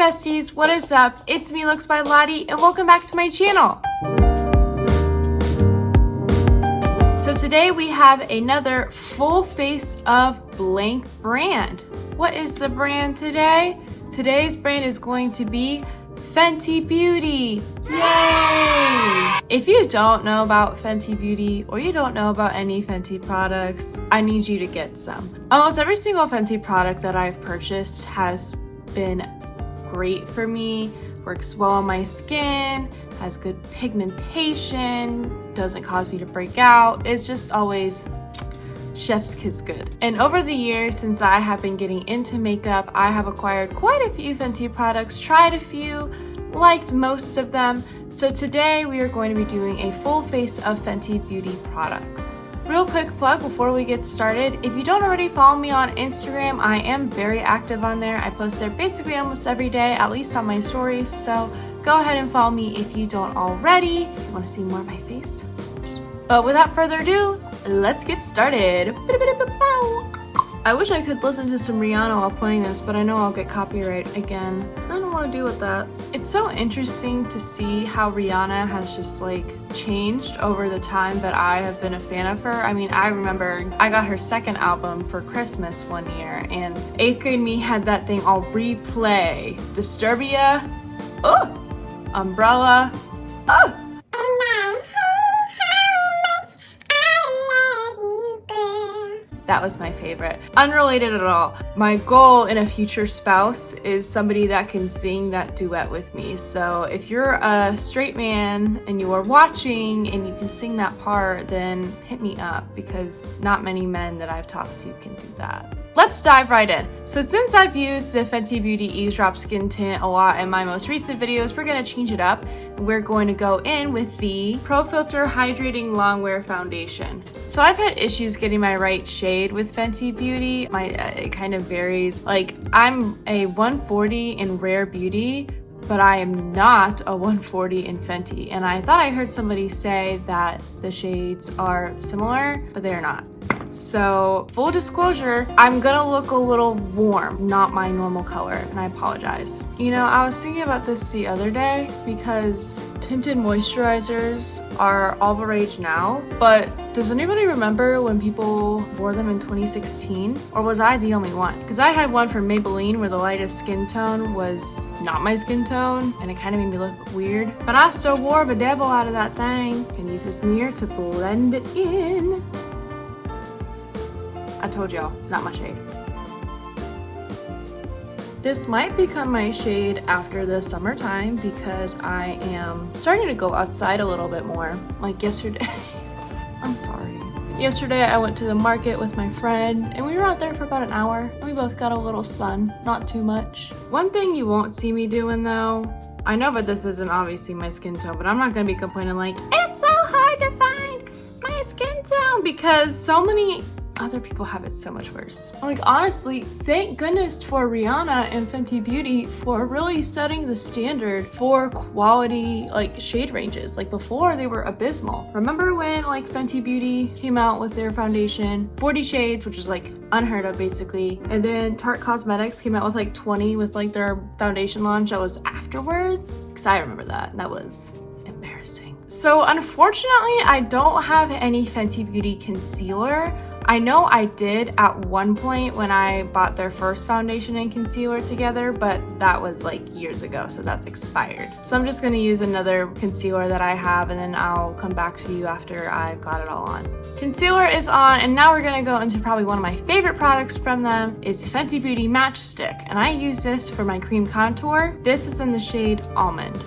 besties, what is up? It's me, Looks by Lottie, and welcome back to my channel. So today we have another full face of blank brand. What is the brand today? Today's brand is going to be Fenty Beauty. Yay! If you don't know about Fenty Beauty or you don't know about any Fenty products, I need you to get some. Almost every single Fenty product that I've purchased has been great for me, works well on my skin, has good pigmentation, doesn't cause me to break out. It's just always chef's kiss good. And over the years since I have been getting into makeup, I have acquired quite a few Fenty products, tried a few, liked most of them. So today we are going to be doing a full face of Fenty Beauty products. Real quick plug before we get started, if you don't already follow me on Instagram, I am very active on there. I post there basically almost every day, at least on my stories, so go ahead and follow me if you don't already. If you want to see more of my face. But without further ado, let's get started. I wish I could listen to some Rihanna while playing this, but I know I'll get copyright again. I don't want to deal with that. It's so interesting to see how Rihanna has just like changed over the time that I have been a fan of her. I mean, I remember I got her second album for Christmas one year, and 8th grade me had that thing all replay. Disturbia, Umbrella, that was my favorite. Unrelated at all. My goal in a future spouse is somebody that can sing that duet with me. So if you're a straight man and you are watching and you can sing that part, then hit me up, because not many men that I've talked to can do that. Let's dive right in. So since I've used the Fenty Beauty Eavesdrop Skin Tint a lot in my most recent videos, we're gonna change it up. We're going to go in with the Pro Filt'r Hydrating Longwear Foundation. So I've had issues getting my right shade with Fenty Beauty. It kind of varies. Like, I'm a 140 in Rare Beauty, but I am not a 140 in Fenty. And I thought I heard somebody say that the shades are similar, but they're not. So full disclosure, I'm gonna look a little warm, not my normal color, and I apologize. You know, I was thinking about this the other day because tinted moisturizers are all the rage now, but does anybody remember when people wore them in 2016? Or was I the only one? Because I had one from Maybelline where the lightest skin tone was not my skin tone, and it kind of made me look weird. But I still wore the devil out of that thing. Can use this mirror to blend it in. I told y'all, not my shade. This might become my shade after the summertime because I am starting to go outside a little bit more. Like yesterday, I'm sorry. Yesterday I went to the market with my friend and we were out there for about an hour and we both got a little sun, not too much. One thing you won't see me doing though, I know that this isn't obviously my skin tone, but I'm not gonna be complaining like, it's so hard to find my skin tone, because so many other people have it so much worse. Like, honestly, thank goodness for Rihanna and Fenty Beauty for really setting the standard for quality like shade ranges. Like, before they were abysmal. Remember when like Fenty Beauty came out with their foundation 40 shades, which is like unheard of basically, and then Tarte Cosmetics came out with like 20 with like their foundation launch that was afterwards? Because I remember that, and that was embarrassing. So unfortunately, I don't have any Fenty Beauty concealer. I know I did at one point when I bought their first foundation and concealer together, but that was like years ago, so that's expired. So I'm just gonna use another concealer that I have, and then I'll come back to you after I've got it all on. Concealer is on, and now we're gonna go into probably one of my favorite products from them is Fenty Beauty Match Stick, and I use this for my cream contour. This is in the shade Almond.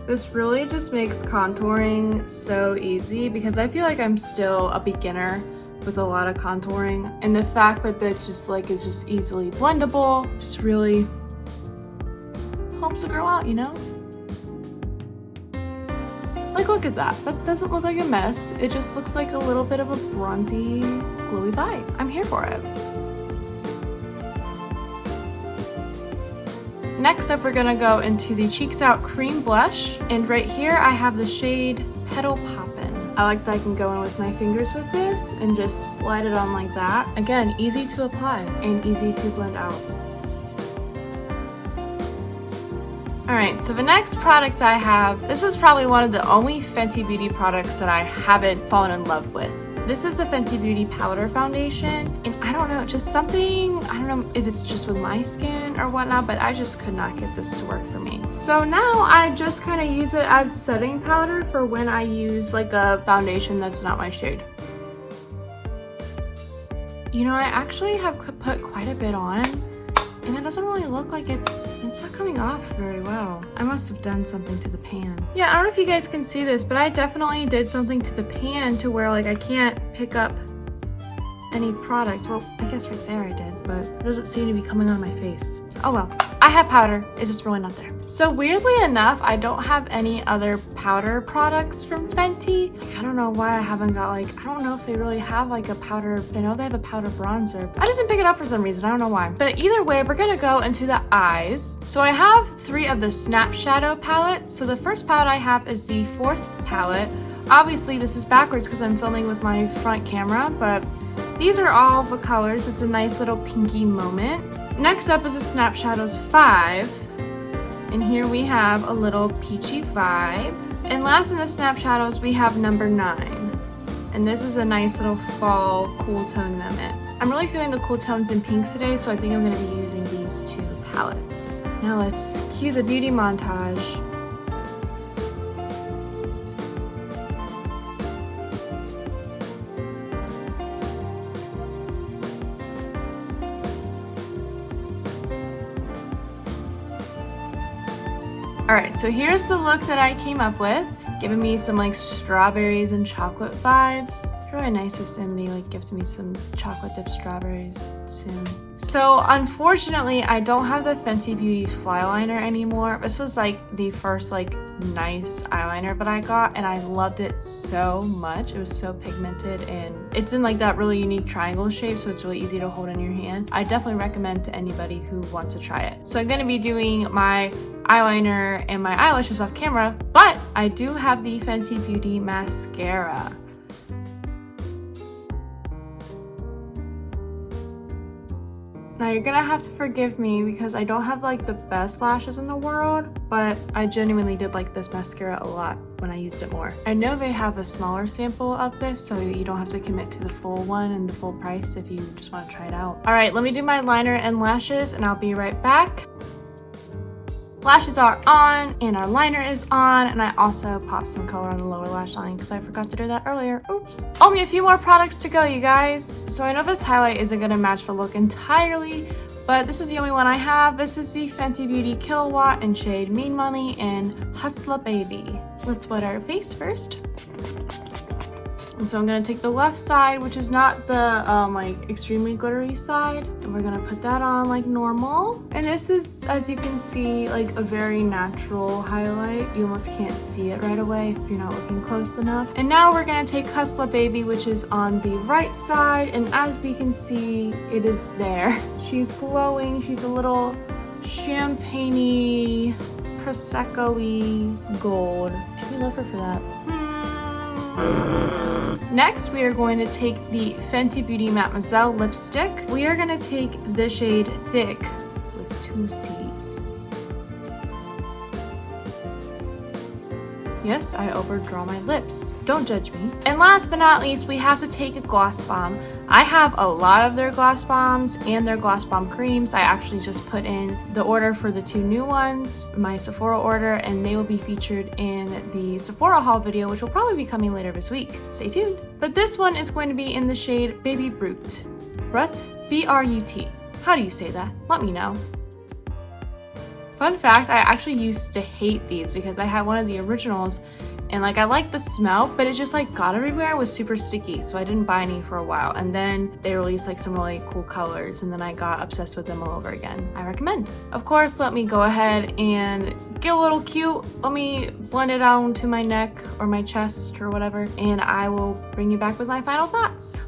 This really just makes contouring so easy because I feel like I'm still a beginner with a lot of contouring, and the fact that it just like is just easily blendable just really helps a girl out, you know? Like, look at that. That doesn't look like a mess. It just looks like a little bit of a bronzy, glowy vibe. I'm here for it. Next up, we're gonna go into the Cheeks Out Cream Blush, and right here I have the shade Petal Poppin'. I like that I can go in with my fingers with this and just slide it on like that. Again, easy to apply and easy to blend out. Alright, so the next product I have, this is probably one of the only Fenty Beauty products that I haven't fallen in love with. This is the Fenty Beauty Powder Foundation, and I don't know, just something, I don't know if it's just with my skin or whatnot, but I just could not get this to work for me. So now I just kind of use it as setting powder for when I use like a foundation that's not my shade. You know, I actually have put quite a bit on, and it doesn't really look like it's not coming off very well. I must have done something to the pan. Yeah, I don't know if you guys can see this, but I definitely did something to the pan to where like I can't pick up any product. Well, I guess right there I did, but it doesn't seem to be coming on my face. Oh well, I have powder, it's just really not there. So weirdly enough, I don't have any other powder products from Fenty. Like, I don't know why I haven't got like, I don't know if they really have like a powder, I know they have a powder bronzer. I just didn't pick it up for some reason, I don't know why. But either way, we're gonna go into the eyes. So I have 3 of the Snap Shadow palettes. So the first palette I have is the 4th palette. Obviously this is backwards because I'm filming with my front camera, but these are all the colors. It's a nice little pinky moment. Next up is a Snap Shadows 5. And here we have a little peachy vibe. And last in the Snap Shadows, we have number 9. And this is a nice little fall cool tone moment. I'm really feeling the cool tones in pinks today, so I think I'm gonna be using these 2 palettes. Now let's cue the beauty montage. Alright, so here's the look that I came up with, giving me some like strawberries and chocolate vibes. It's really nice if somebody like gives me some chocolate dipped strawberries soon. So unfortunately, I don't have the Fenty Beauty fly liner anymore. This was like the first like nice eyeliner that I got, and I loved it so much. It was so pigmented, and it's in like that really unique triangle shape, so it's really easy to hold in your hand. I definitely recommend to anybody who wants to try it. So I'm going to be doing my eyeliner and my eyelashes off camera, but I do have the Fenty Beauty mascara. Now you're gonna have to forgive me because I don't have like the best lashes in the world, but I genuinely did like this mascara a lot when I used it more. I know they have a smaller sample of this, so you don't have to commit to the full one and the full price if you just want to try it out. All right, let me do my liner and lashes and I'll be right back. Lashes are on and our liner is on, and I also popped some color on the lower lash line because I forgot to do that earlier. Oops. Only a few more products to go, you guys. So I know this highlight isn't going to match the look entirely, but this is the only one I have. This is the Fenty Beauty Killawatt in shade Mean Money and Hustler Baby. Let's wet our face first. And so I'm gonna take the left side, which is not the like extremely glittery side, and we're gonna put that on like normal. And this is, as you can see, like a very natural highlight. You almost can't see it right away if you're not looking close enough. And now we're gonna take Hustler Baby, which is on the right side, and as we can see, it is there. She's glowing. She's a little champagne-y, prosecco-y gold. I love her for that. Next, we are going to take the Fenty Beauty Mattemoiselle Lipstick. We are going to take the shade Thicc with 2 C's. Yes, I overdraw my lips. Don't judge me. And last but not least, we have to take a gloss bomb. I have a lot of their gloss bombs and their gloss bomb creams. I actually just put in the order for the 2 new ones, my Sephora order, and they will be featured in the Sephora haul video, which will probably be coming later this week. Stay tuned. But this one is going to be in the shade Baby Brut. Brut? B-R-U-T. How do you say that? Let me know. Fun fact, I actually used to hate these because I had one of the originals, and like I liked the smell, but it just like got everywhere. It was super sticky, so I didn't buy any for a while. And then they released like some really cool colors, and then I got obsessed with them all over again. I recommend. Of course, let me go ahead and get a little cute. Let me blend it out to my neck or my chest or whatever, and I will bring you back with my final thoughts.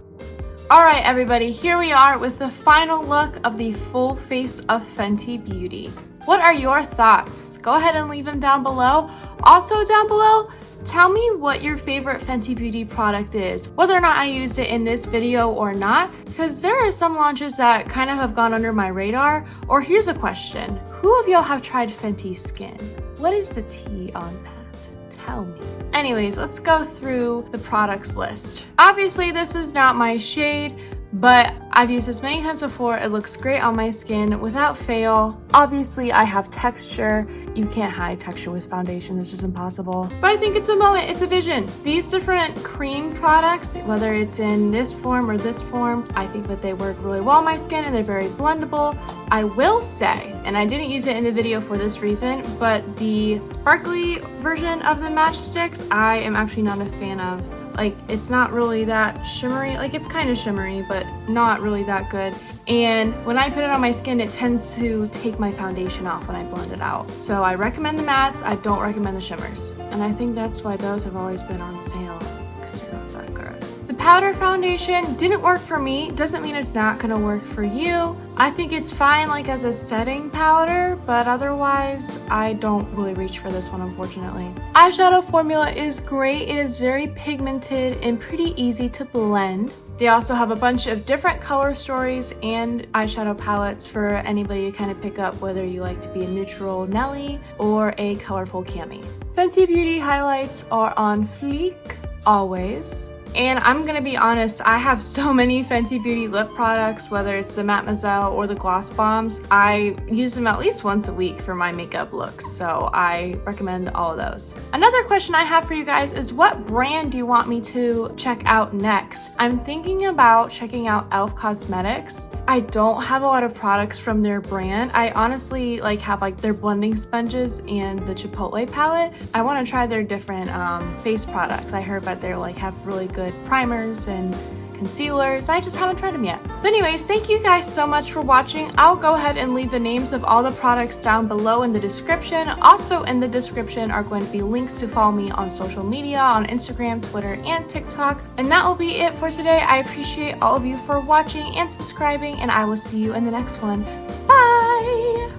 All right, everybody, here we are with the final look of the full face of Fenty Beauty. What are your thoughts? Go ahead and leave them down below. Also down below, Tell me what your favorite Fenty Beauty product is, whether or not I used it in this video or not, because there are some launches that kind of have gone under my radar. Or here's a question, who of y'all have tried Fenty Skin? What is the tea on that? Tell me. Anyways, let's go through the products list. Obviously, this is not my shade, but I've used this many times before. It looks great on my skin without fail. Obviously, I have texture. You can't hide texture with foundation, it's just impossible. But I think it's a moment, it's a vision. These different cream products, whether it's in this form or this form, I think that they work really well on my skin and they're very blendable. I will say, and I didn't use it in the video for this reason, but the sparkly version of the Match Stix, I am actually not a fan of. Like, it's not really that shimmery. Like, it's kind of shimmery, but not really that good. And when I put it on my skin, it tends to take my foundation off when I blend it out. So I recommend the mattes, I don't recommend the shimmers. And I think that's why those have always been on sale, because they're not that good. The powder foundation didn't work for me. Doesn't mean it's not gonna work for you. I think it's fine like as a setting powder, but otherwise I don't really reach for this one, unfortunately. Eyeshadow formula is great. It is very pigmented and pretty easy to blend. They also have a bunch of different color stories and eyeshadow palettes for anybody to kind of pick up, whether you like to be a neutral Nelly or a colorful Cami. Fenty Beauty highlights are on fleek, always. And I'm gonna be honest, I have so many Fenty Beauty lip products, whether it's the Mattemoiselle or the gloss bombs. I use them at least once a week for my makeup looks, so I recommend all of those. Another question I have for you guys is, what brand do you want me to check out next? I'm thinking about checking out e.l.f. Cosmetics. I don't have a lot of products from their brand. I honestly have their blending sponges and the Chipotle palette. I want to try their different face products. I heard that they have really good primers and concealers. I just haven't tried them yet. But anyways, thank you guys so much for watching. I'll go ahead and leave the names of all the products down below in the description. Also in the description are going to be links to follow me on social media, on Instagram, Twitter, and TikTok. And that will be it for today. I appreciate all of you for watching and subscribing, and I will see you in the next one. Bye!